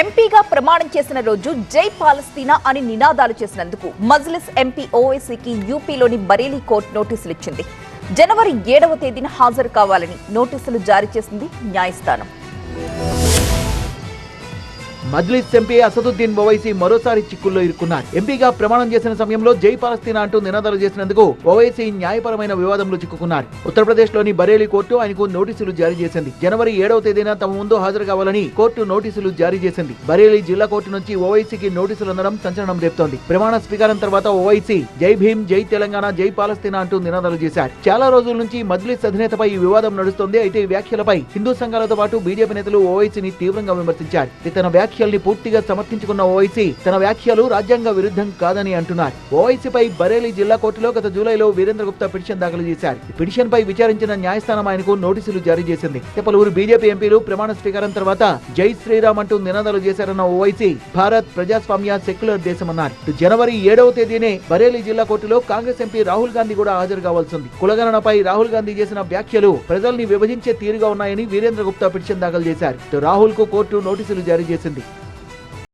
ఎంపీగా ప్రమాణం చేసిన రోజు జై పాలస్తీనా అని నినాదాలు చేసినందుకు మజ్లిస్ ఎంపీ ఓవైసీకి యూపీలోని బరేలీ కోర్టు నోటీసులు ఇచ్చింది. జనవరి 7వ తేదీన హాజరు కావాలని నోటీసులు జారీ చేసింది న్యాయస్థానం. మజ్లిస్ ఎంపీ అసదుద్దీన్ ఓవైసీ మరోసారి చిక్కుల్లో ఇరుక్కున్నారు. ఎంపీగా ప్రమాణం చేసిన సమయంలో జై పాలస్తీనా అంటూ నినాదాలు చేసినందుకు ఓవైసీ న్యాయపరమైన వివాదంలో చిక్కుకున్నారు. ఉత్తరప్రదేశ్ లోని బరేలీ కోర్టు ఆయనకు నోటీసులు జారీ చేసింది. జనవరి 7వ తేదీన తమ ముందు హాజరు కావాలని కోర్టు నోటీసులు జారీ చేసింది. బరేలీ జిల్లా కోర్టు నుంచి ఓవైసీకి నోటీసులు అందడం సంచలనం రేపుతోంది. ప్రమాణ స్వీకారం తర్వాత ఓవైసీ జై భీమ్, జై తెలంగాణ, జై పాలస్తీనా అంటూ నినాదాలు చేశారు. చాలా రోజుల నుంచి మజ్లిస్ అధినేతపై ఈ వివాదం నడుస్తోంది. అయితే ఈ వ్యాఖ్యలపై హిందూ సంఘాలతో పాటు బీజేపీ నేతలు ఓవైసీని తీవ్రంగా విమర్శించారు. తన వ్యాఖ్యల్ని పూర్తిగా సమర్థించుకున్న ఓవైసీ తన వ్యాఖ్యలు రాజ్యాంగ విరుద్ధం కాదని అంటున్నారు. ఓవైసీపై బరేలీ జిల్లా కోర్టులో గత జూలైలో వీరేంద్ర గుప్తా పిటిషన్ దాఖలు చేశారు. ఈ పిటిషన్ పై విచారించిన న్యాయస్థానం ఆయనకు నోటీసులు జారీ చేసింది. పలువురు బీజేపీ ఎంపీలు ప్రమాణ స్వీకారం తర్వాత జై శ్రీరామ్ అంటూ నినాదాలు చేశారన్న ఓవైసీ భారత్ ప్రజాస్వామ్య సెక్యులర్ దేశమన్నారు. జనవరి 7వ తేదీనే బరేలీ జిల్లా కోర్టులో కాంగ్రెస్ ఎంపీ రాహుల్ గాంధీ కూడా హాజరు కావాల్సి ఉంది. కులగణనపై రాహుల్ గాంధీ చేసిన వ్యాఖ్యలు ప్రజల్ని విభజించే తీరుగా ఉన్నాయని వీరేంద్ర గుప్తా పిటిషన్ దాఖలు చేశారు. రాహుల్ కు కోర్టు నోటీసులు జారీ చేసింది.